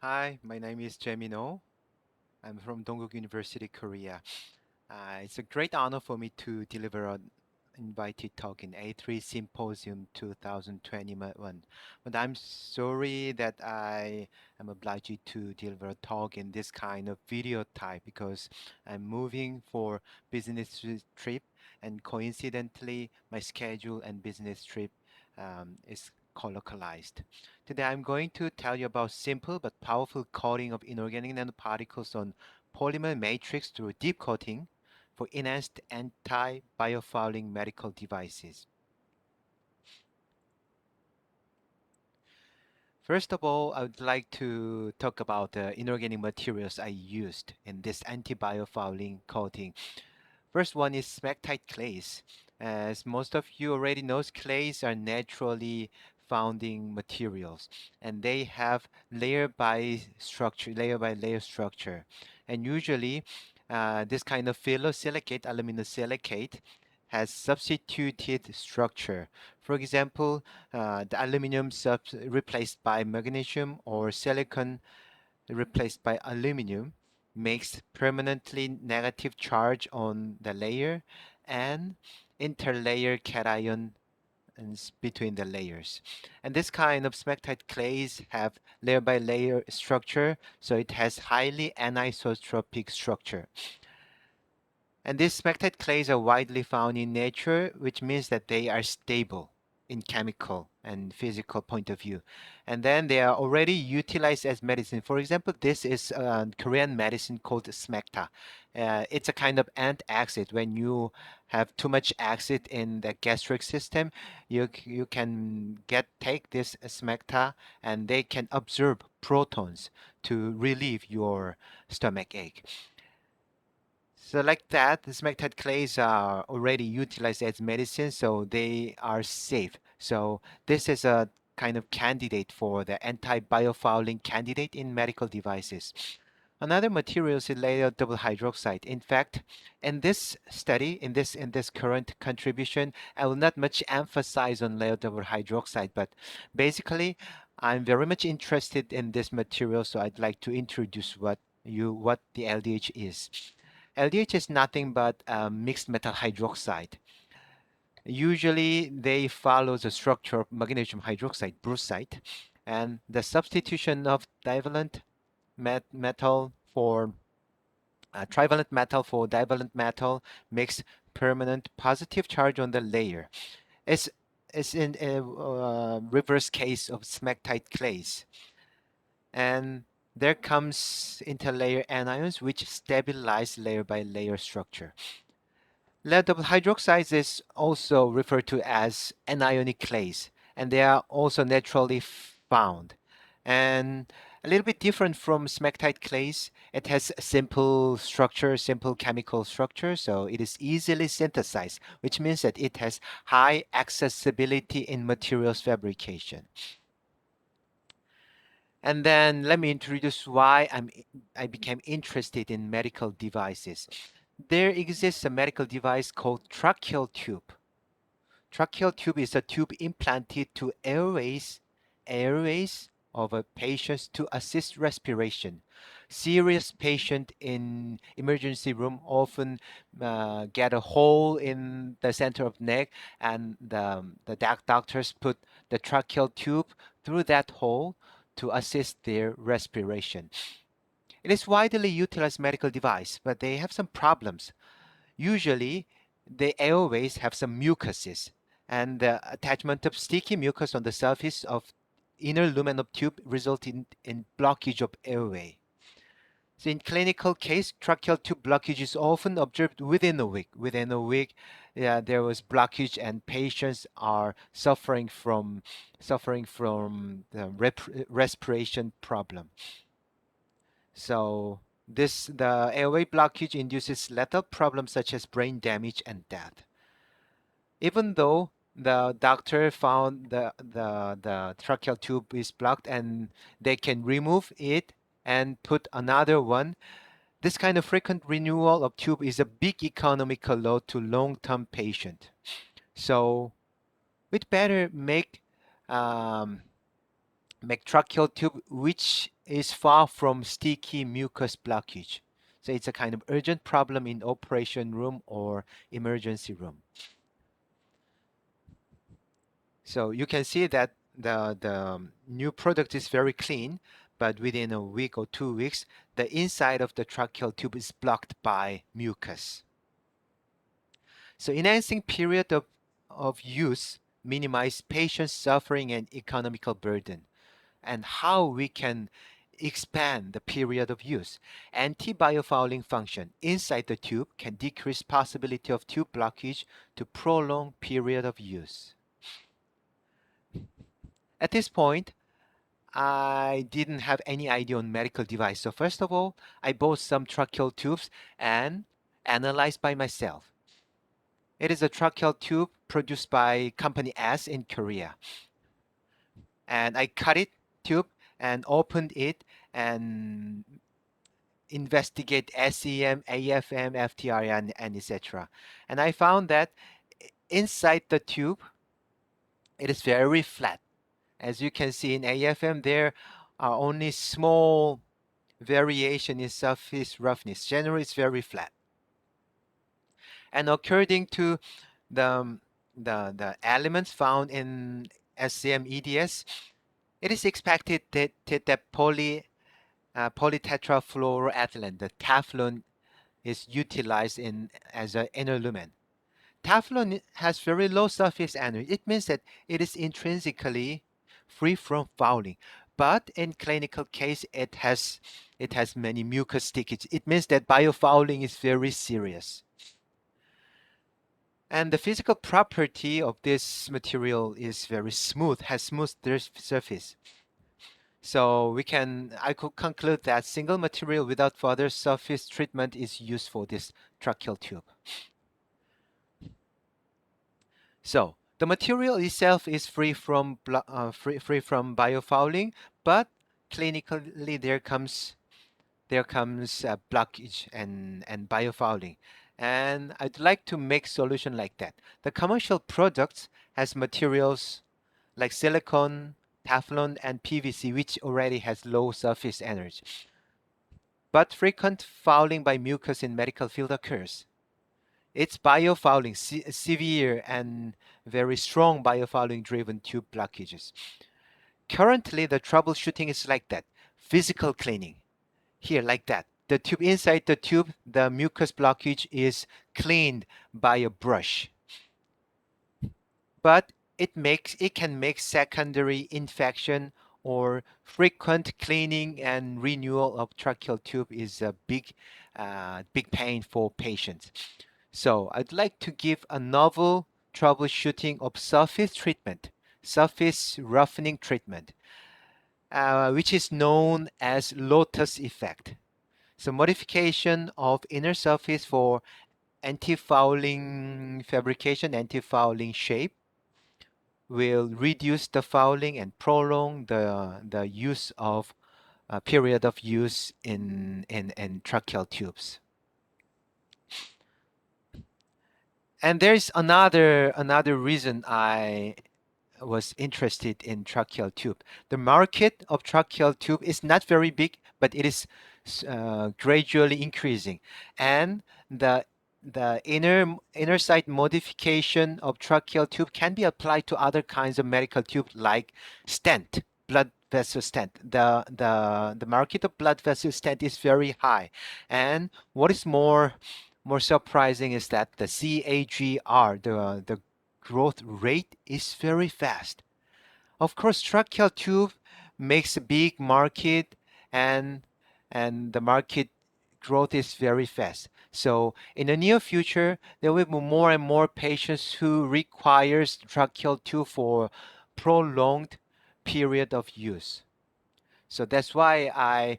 Hi, my name is Jae-Min. I'm from Dongguk University, Korea. It's a great honor for me to deliver an invited talk in A3 Symposium 2021. But I'm sorry that I am obliged to deliver a talk in this kind of video type because I'm moving for business trip, and coincidentally, my schedule and business trip is colocalized. Today, I'm going to tell you about simple but powerful coating of inorganic nanoparticles on polymer matrix through deep coating for enhanced anti-biofouling medical devices. First of all, I would like to talk about the inorganic materials I used in this anti-biofouling coating. First one is Smactite Clays. As most of you already know, clays are naturally founding materials, and they have layer by layer structure. And usually, this kind of phyllosilicate, aluminosilicate, has substituted structure. For example, the aluminum replaced by magnesium or silicon replaced by aluminum makes permanently negative charge on the layer and interlayer cation between the layers. And this kind of smectite clays have layer by layer structure, so it has highly anisotropic structure. And these smectite clays are widely found in nature, which means that they are stable in chemical and physical point of view. And then they are already utilized as medicine. For example, this is a Korean medicine called smecta. It's a kind of antacid. When you have too much acid in the gastric system, you can take this smecta, and they can absorb protons to relieve your stomach ache. So like that, the smectite clays are already utilized as medicine, so they are safe. So this is a kind of candidate for the anti-biofouling candidate in medical devices. Another material is layered double hydroxide. In fact, in this study, in this current contribution, I will not much emphasize on layered double hydroxide, but basically, I'm very much interested in this material, so I'd like to introduce what the LDH is. LDH is nothing but mixed metal hydroxide. Usually, they follow the structure of magnesium hydroxide, brucite, and the substitution of divalent metal for trivalent metal for divalent metal makes permanent positive charge on the layer. It's, it's in a reverse case of smectite clays. And there comes interlayer anions which stabilize layer by layer structure. Lead double hydroxides is also referred to as anionic clays, and they are also naturally found. And a little bit different from smectite clays, it has a simple structure, simple chemical structure, so it is easily synthesized, which means that it has high accessibility in materials fabrication. And then let me introduce why I became interested in medical devices. There exists a medical device called tracheal tube. Tracheal tube is a tube implanted to airways of a patient to assist respiration. Serious patient in emergency room often get a hole in the center of neck, and the doctors put the tracheal tube through that hole to assist their respiration. It is widely utilized medical device, but they have some problems. Usually, the airways have some mucuses, and the attachment of sticky mucus on the surface of inner lumen of tube result in blockage of airway. So in clinical case, tracheal tube blockage is often observed within a week. Within a week, there was blockage, and patients are suffering from the respiration problem. So the airway blockage induces lethal problems such as brain damage and death. Even though the doctor found the tracheal tube is blocked and they can remove it and put another one, this kind of frequent renewal of tube is a big economical load to long-term patient. So we'd better make um, make tracheal tube which is far from sticky mucus blockage. So it's a kind of urgent problem in operation room or emergency room. So you can see that the new product is very clean, but within a week or 2 weeks, the inside of the tracheal tube is blocked by mucus. So enhancing period of use minimize patient suffering and economical burden. And how we can expand the period of use. Anti-biofouling function inside the tube can decrease possibility of tube blockage to prolong period of use. At this point, I didn't have any idea on medical device. So first of all, I bought some tracheal tubes and analyzed by myself. It is a tracheal tube produced by company S in Korea. And I cut it tube and opened it and investigate SEM, AFM, FTR, and etc. And I found that inside the tube, it is very flat. As you can see in AFM, there are only small variation in surface roughness. Generally, it's very flat. And according to the, the elements found in SCM EDS, it is expected that polytetrafluoroethylene, the Teflon, is utilized in as an inner lumen. Teflon has very low surface energy. It means that it is intrinsically free from fouling. But in clinical case, it has many mucus stickage. It means that biofouling is very serious. And the physical property of this material is very smooth, has smooth surface. So I could conclude that single material without further surface treatment is used for this tracheal tube. So the material itself is free from biofouling, but clinically there comes blockage and biofouling, and I'd like to make solution like that. The commercial products has materials like silicone, Teflon, and PVC, which already has low surface energy. But frequent fouling by mucus in medical field occurs. It's biofouling, severe and very strong biofouling driven tube blockages. Currently, the troubleshooting is like that. Physical cleaning. Here, like that. The tube inside the tube, the mucus blockage is cleaned by a brush. But it can make secondary infection or frequent cleaning and renewal of tracheal tube is a big pain for patients. So I'd like to give a novel troubleshooting of surface treatment, surface roughening treatment, which is known as Lotus Effect. So modification of inner surface for anti-fouling fabrication, anti-fouling shape will reduce the fouling and prolong the use of period of use in tracheal tubes. And there's another reason I was interested in tracheal tube. The market of tracheal tube is not very big, but it is gradually increasing, and the inner side modification of tracheal tube can be applied to other kinds of medical tube like stent, blood vessel stent. The market of blood vessel stent is very high, and what is more surprising is that the CAGR, the growth rate is very fast. Of course, tracheal tube makes a big market, and the market growth is very fast. So in the near future, there will be more and more patients who requires tracheal tube for prolonged period of use. So that's why I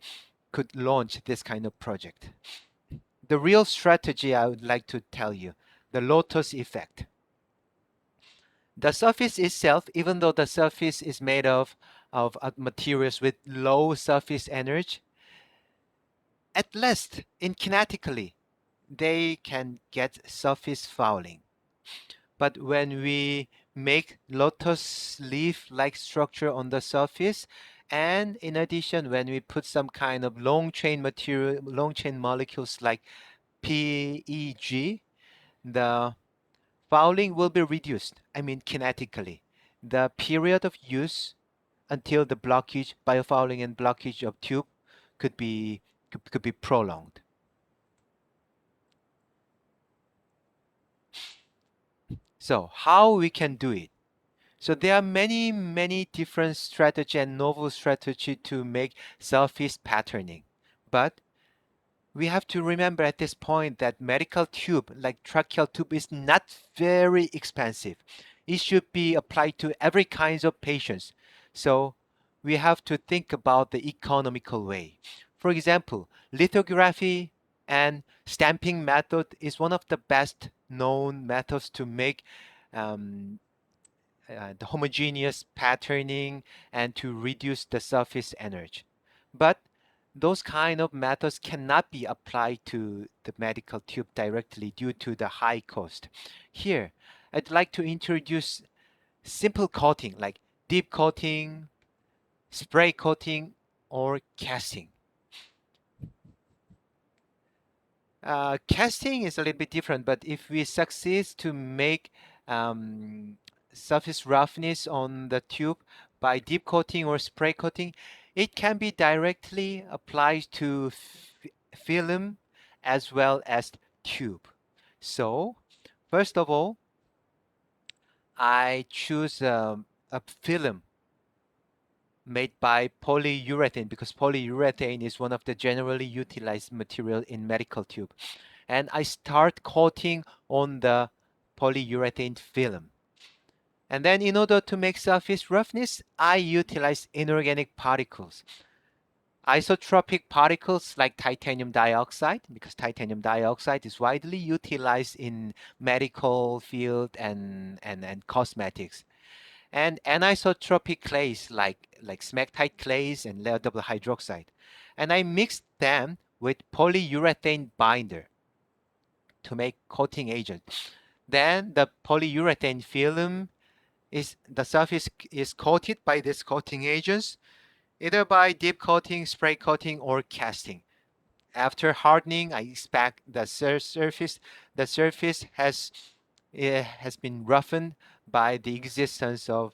could launch this kind of project. The real strategy I would like to tell you, the Lotus Effect. The surface itself, even though the surface is made of materials with low surface energy, at least in kinetically, they can get surface fouling. But when we make lotus leaf-like structure on the surface, And in addition, when we put some kind of long chain material, long chain molecules like PEG, the fouling will be reduced, I mean kinetically. The period of use until the blockage, biofouling and blockage of tube could be could be prolonged. So how we can do it? So there are many different strategy and novel strategy to make surface patterning. But we have to remember at this point that medical tube, like tracheal tube, is not very expensive. It should be applied to every kinds of patients. So we have to think about the economical way. For example, lithography and stamping method is one of the best known methods to make um, the homogeneous patterning and to reduce the surface energy. But those kind of methods cannot be applied to the medical tube directly due to the high cost. Here, I'd like to introduce simple coating like deep coating, spray coating, or casting. Casting is a little bit different, but if we succeed to make um, surface roughness on the tube by deep coating or spray coating, it can be directly applied to film as well as tube. So, first of all, I choose a film made by polyurethane because polyurethane is one of the generally utilized material in medical tube. And I start coating on the polyurethane film. And then in order to make surface roughness, I utilize inorganic particles. Isotropic particles like titanium dioxide, because titanium dioxide is widely utilized in medical field and cosmetics. And anisotropic clays like Smactite clays and layer double hydroxide. And I mix them with polyurethane binder to make coating agent. Then the polyurethane film is the surface is coated by these coating agents, either by deep coating, spray coating, or casting. After hardening, I expect the surface has been roughened by the existence of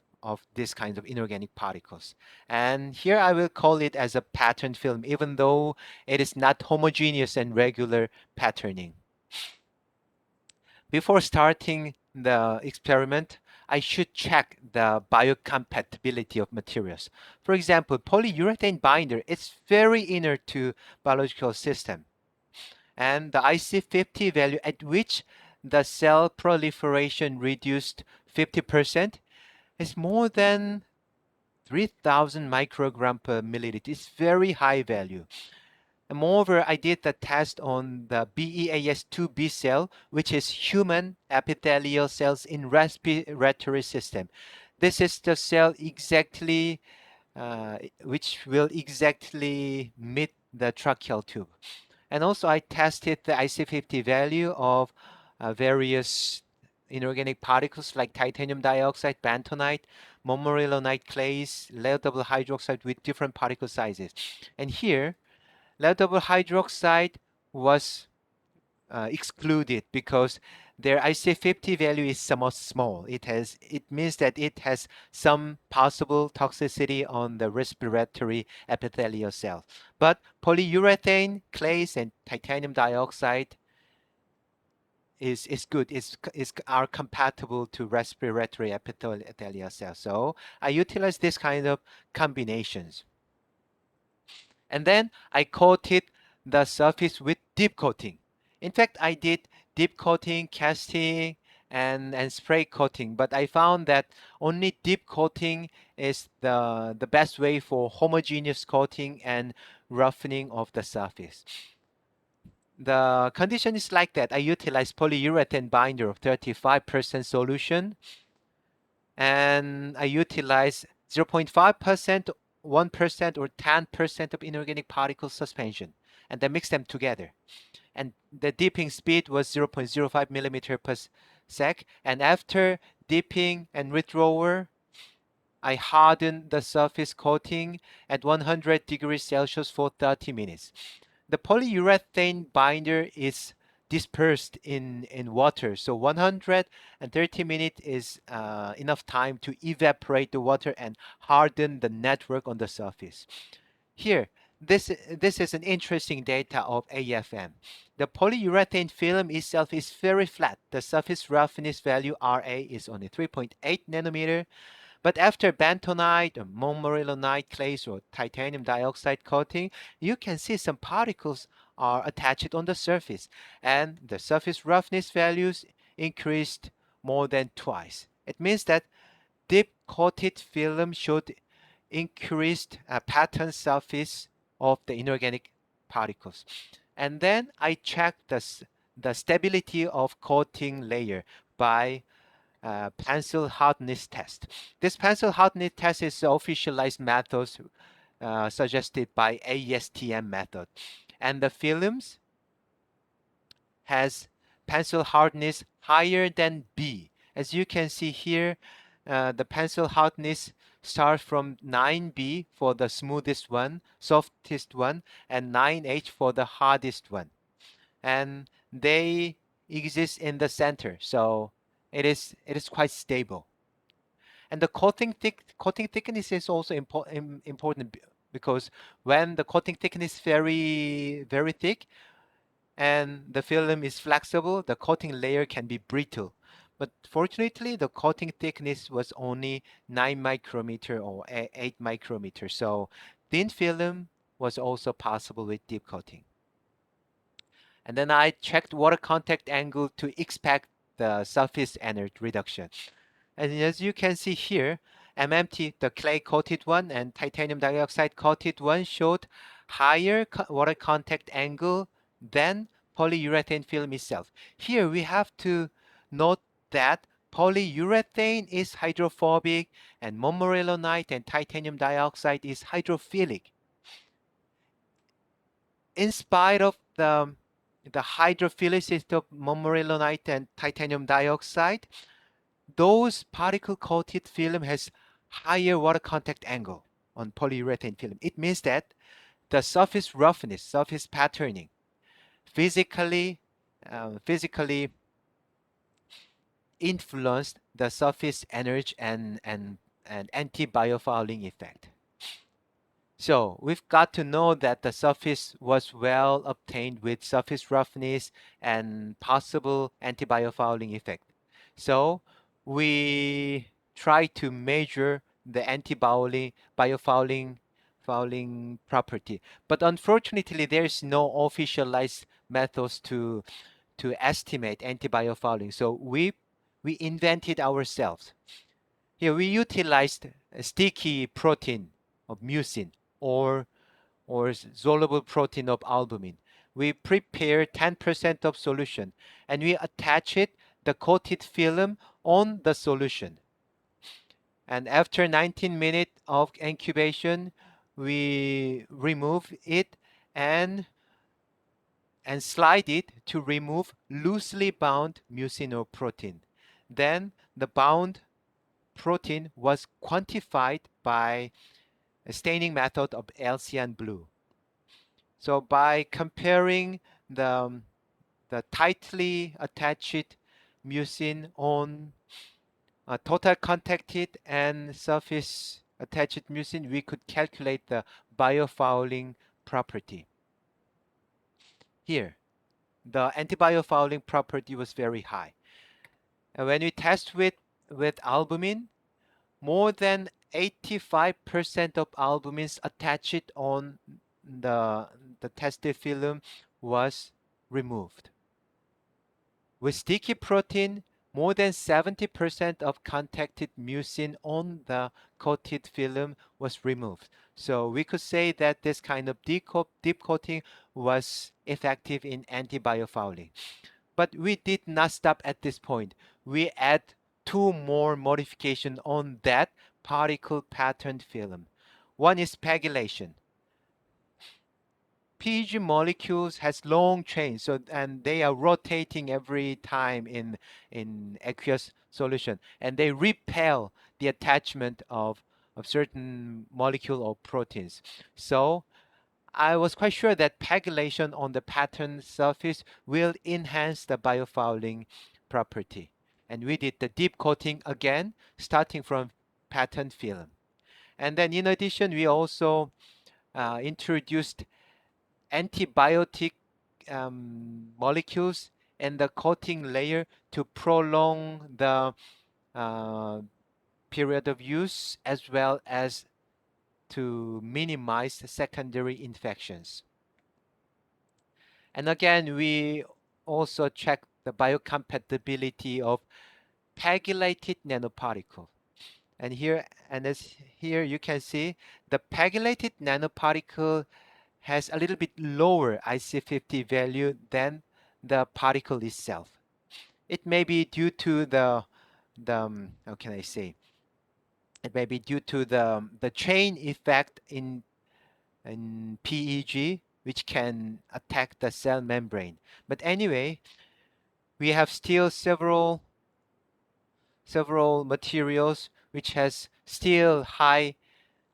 these kinds of inorganic particles. And here I will call it as a pattern film, even though it is not homogeneous and regular patterning. Before starting the experiment, I should check the biocompatibility of materials. For example, polyurethane binder is very inner to biological system. And the IC50 value at which the cell proliferation reduced 50% is more than 3000 microgram per milliliter. It's very high value. And moreover, I did the test on the BEAS2B cell, which is human epithelial cells in respiratory system. This is the cell exactly which will exactly meet the tracheal tube. And also I tested the IC50 value of various inorganic particles like titanium dioxide, bentonite, montmorillonite clays, lead double hydroxide with different particle sizes. And here, lead double hydroxide was excluded because their IC50 value is somewhat small. It means that it has some possible toxicity on the respiratory epithelial cell. But polyurethane, clays, and titanium dioxide is good. Are compatible to respiratory epithelial cells. So I utilize this kind of combinations. And then I coated the surface with deep coating. In fact, I did deep coating, casting, and spray coating, but I found that only deep coating is the best way for homogeneous coating and roughening of the surface. The condition is like that. I utilize polyurethane binder of 35% solution, and I utilize 0.5%, 1%, or 10% of inorganic particle suspension, and then mix them together. And the dipping speed was 0.05 millimeter per sec. And after dipping and withdrawal, I harden the surface coating at 100 degrees Celsius for 30 minutes. The polyurethane binder is dispersed in water, so 130 minutes is enough time to evaporate the water and harden the network on the surface. Here, this is an interesting data of AFM. The polyurethane film itself is very flat. The surface roughness value RA is only 3.8 nanometer. But after bentonite or morillonite clays or titanium dioxide coating, you can see some particles are attached on the surface, and the surface roughness values increased more than twice. It means that deep coated film showed increased pattern surface of the inorganic particles. And then I checked the stability of coating layer by pencil hardness test. This pencil hardness test is the officialized method suggested by ASTM method. And the films has pencil hardness higher than B. As you can see here, the pencil hardness starts from 9B for the smoothest one, softest one, and 9H for the hardest one. And they exist in the center, so it is quite stable. And the coating thickness is also important because when the coating thickness is very thick, and the film is flexible, the coating layer can be brittle. But fortunately, the coating thickness was only 9 micrometer or 8 micrometer. So thin film was also possible with deep coating. And then I checked water contact angle to expect the surface energy reduction. And as you can see here, MMT, the clay coated one, and titanium dioxide coated one showed higher water contact angle than polyurethane film itself. Here we have to note that polyurethane is hydrophobic and morillonite and titanium dioxide is hydrophilic. In spite of the hydrophilicity of morillonite and titanium dioxide, those particle coated film has higher water contact angle on polyurethane film. It means that the surface roughness, surface patterning, physically influenced the surface energy and anti-biofouling effect. So we've got to know that the surface was well obtained with surface roughness and possible anti-biofouling effect. So we try to measure the anti-biofouling fouling property. But unfortunately, there's no officialized methods to estimate anti-biofouling. So we invented ourselves. Here we utilized a sticky protein of mucin or soluble protein of albumin. We prepare 10% of solution and we attach it, the coated film, on the solution. And after 19 minutes of incubation, we remove it and slide it to remove loosely bound mucin or protein. Then the bound protein was quantified by a staining method of Alcyan blue. So by comparing the, the tightly attached mucin on total contacted and surface attached mucin, we could calculate the biofouling property. Here, the anti-biofouling property was very high. And when we test with albumin, more than 85% of albumins attached on the tested film was removed. With sticky protein, more than 70% of contacted mucin on the coated film was removed. So we could say that this kind of deep coating was effective in anti-biofouling. But we did not stop at this point. We add two more modifications on that particle patterned film. One is pegylation. PEG molecules has long chains, so and they are rotating every time in aqueous solution, and they repel the attachment of of certain molecule or proteins. So I was quite sure that pegylation on the pattern surface will enhance the biofouling property. And we did the deep coating again, starting from pattern film. And then in addition, we also introduced antibiotic molecules in the coating layer to prolong the uh, period of use as well as to minimize secondary infections. And again, we also check the biocompatibility of pegylated nanoparticle. And here, and as here you can see, the pegylated nanoparticle has a little bit lower IC50 value than the particle itself. It may be due to the how can I say? It may be due to the chain effect in PEG, which can attack the cell membrane. But anyway, we have still several materials which has still high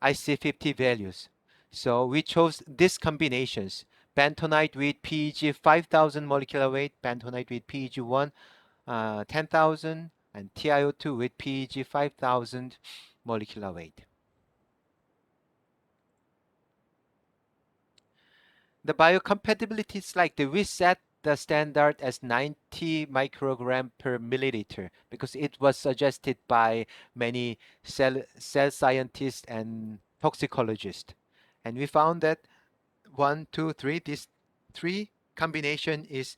IC50 values. So we chose these combinations: bentonite with PEG 5000 molecular weight, bentonite with PEG 10,000, and TiO2 with PEG 5000 molecular weight. The biocompatibility is like we set the standard as 90 microgram per milliliter because it was suggested by many cell scientists and toxicologists. And we found that 1, 2, 3, this 3 combination is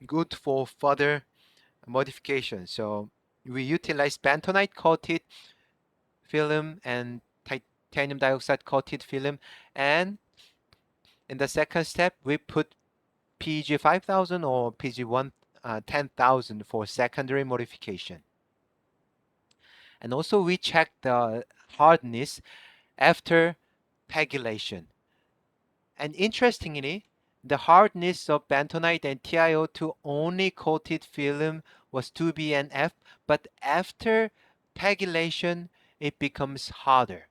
good for further modification. So we utilize bentonite coated film and titanium dioxide coated film, and in the second step we put PG 5000 or PG 10,000 for secondary modification. And also we check the hardness after pegylation. And interestingly, the hardness of bentonite and TiO2 only coated film was 2B and F, but after pegylation, it becomes harder.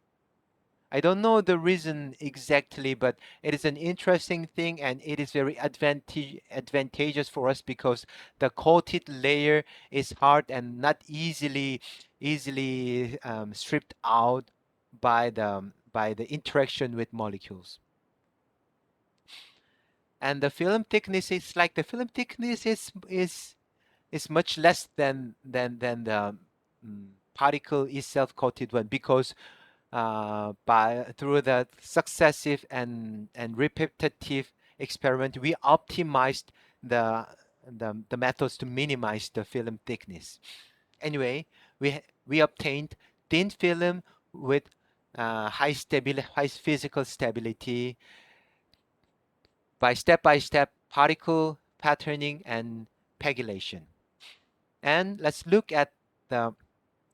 I don't know the reason exactly, but it is an interesting thing and it is very advantageous for us because the coated layer is hard and not easily stripped out by the interaction with molecules. And the film thickness is like the film thickness is much less than the particle itself coated one because by through the successive and repetitive experiment, we optimized the the methods to minimize the film thickness. Anyway, we obtained thin film with high physical stability by step particle patterning and pegylation. And let's look at the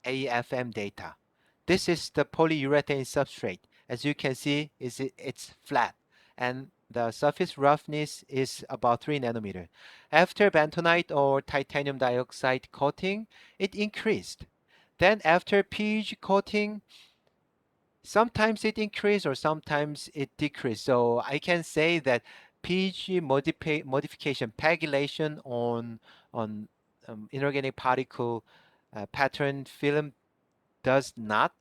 Afm data. This is the polyurethane substrate. As you can see, it's flat and the surface roughness is about 3 nanometer. After bentonite or titanium dioxide coating, it increased. Then after PEG coating, sometimes it increased or sometimes it decreased. So I can say that PEG modification, pegylation on inorganic particle pattern film does not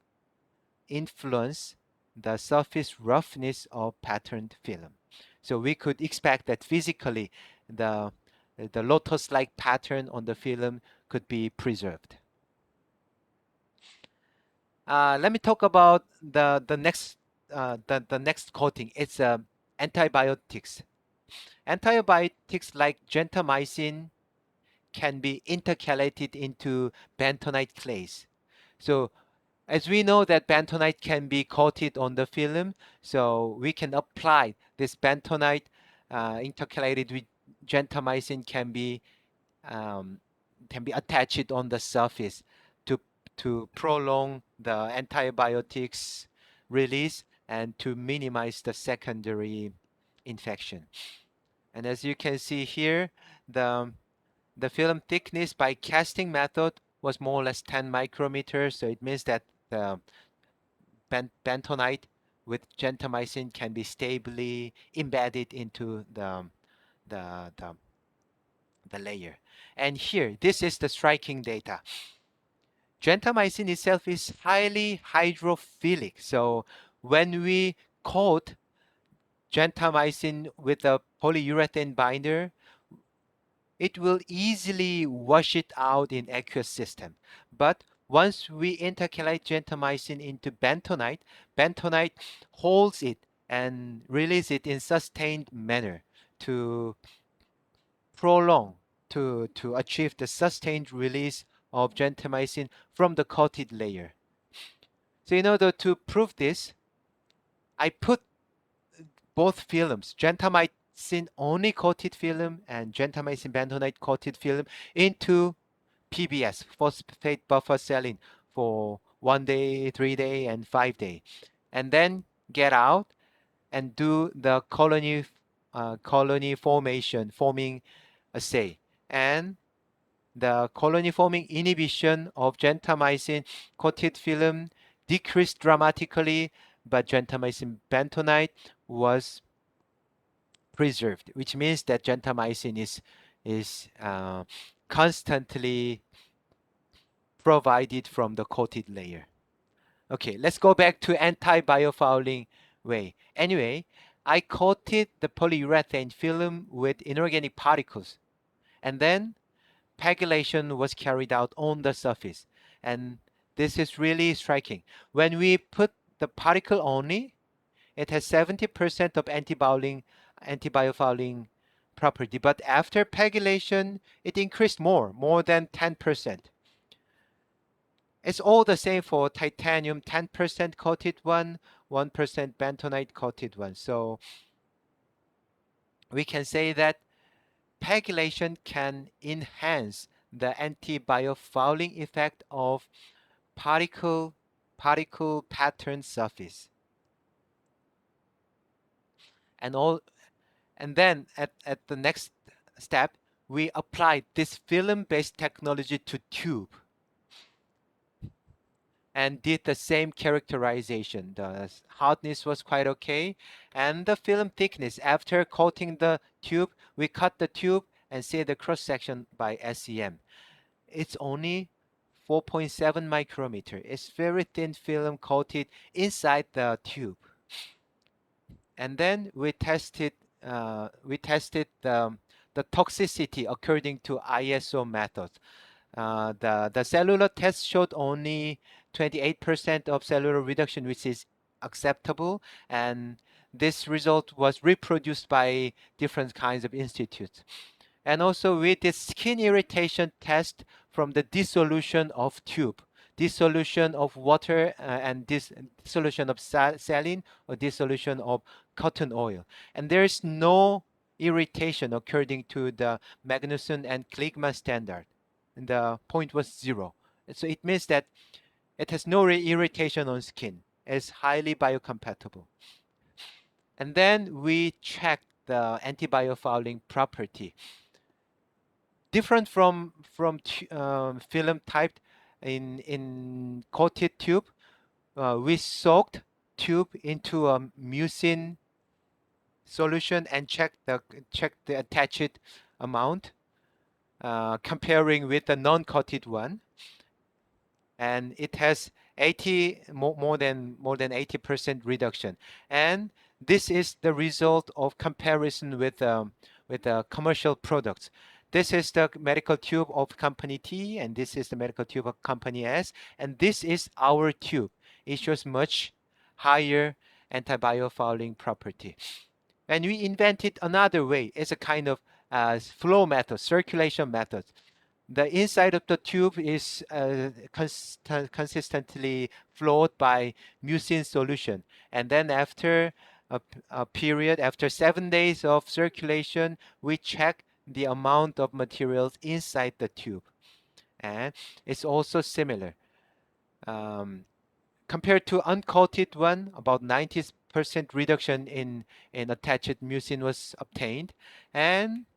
influence the surface roughness of patterned film. So we could expect that physically the the lotus-like pattern on the film could be preserved. Let me talk about the next coating. It's antibiotics. Antibiotics like gentamicin can be intercalated into bentonite clays. So as we know that bentonite can be coated on the film, so we can apply this bentonite intercalated with gentamicin um, can be attached on the surface to prolong the antibiotics release and to minimize the secondary infection. And as you can see here, the film thickness by casting method was more or less 10 micrometers. So it means that the bentonite with gentamicin can be stably embedded into the, the, the layer. And here, this is the striking data. Gentamicin itself is highly hydrophilic. So when we coat gentamicin with a polyurethane binder, it will easily wash it out in aqueous system. But once we intercalate gentamicin into bentonite, bentonite holds it and release it in sustained manner to prolong, to achieve the sustained release of gentamicin from the coated layer. So in order to prove this, I put both films, gentamicin only coated film and gentamicin bentonite coated film, into PBS, phosphate buffer saline, for 1 day, 3 day, and 5 day, and then get out and do the colony forming assay. And the colony forming inhibition of gentamicin coated film decreased dramatically, but gentamicin bentonite was preserved, which means that gentamicin is constantly provided from the coated layer. Okay, let's go back to anti-biofouling way. Anyway, I coated the polyurethane film with inorganic particles, and then pegylation was carried out on the surface. And this is really striking. When we put the particle only, it has 70% of anti-biofouling property, but after pegylation, it increased more than 10%. It's all the same for titanium, 10% coated one, 1% bentonite coated one. So we can say that pegylation can enhance the anti-biofouling effect of particle pattern surface. And then at the next step, we applied this film-based technology to tube and did the same characterization. The hardness was quite okay, and the film thickness. After coating the tube, we cut the tube and see the cross section by SEM. It's only 4.7 micrometer. It's very thin film coated inside the tube. And then we tested the toxicity according to ISO method. The cellular test showed only 28% of cellular reduction, which is acceptable, and this result was reproduced by different kinds of institutes. And also with the skin irritation test from the dissolution of tube, dissolution of water, and dissolution of saline, or dissolution of cotton oil. And there is no irritation according to the Magnuson and Kligman standard. And the point was 0. So it means that it has no irritation on skin. It's highly biocompatible. And then we check the anti-biofouling property. Different from film type in coated tube, we soaked tube into a mucin solution and check the attached amount, comparing with the non-coated one, and it has more than 80% reduction. And this is the result of comparison with commercial products. This is the medical tube of company T, and this is the medical tube of company S, and this is our tube. It shows much higher anti-biofouling property. And we invented another way. It's a kind of flow method, circulation method. The inside of the tube is consistently flowed by mucin solution. And then after a period, after 7 days of circulation, we check the amount of materials inside the tube. And it's also similar. Compared to uncoated one, about 90% reduction in attached mucin was obtained. And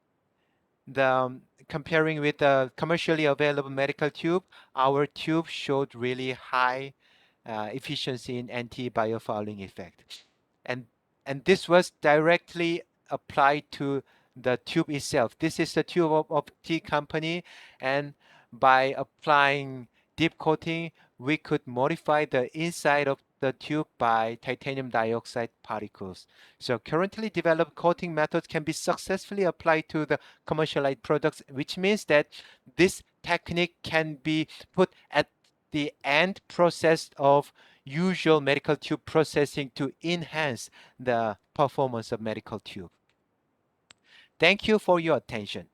comparing with the commercially available medical tube, our tube showed really high efficiency in anti-biofouling effect. And, and this was directly applied to the tube itself. This is the tube of T company, and by applying deep coating, we could modify the inside of the tube by titanium dioxide particles. So currently developed coating methods can be successfully applied to the commercialized products, which means that this technique can be put at the end process of usual medical tube processing to enhance the performance of medical tube. Thank you for your attention.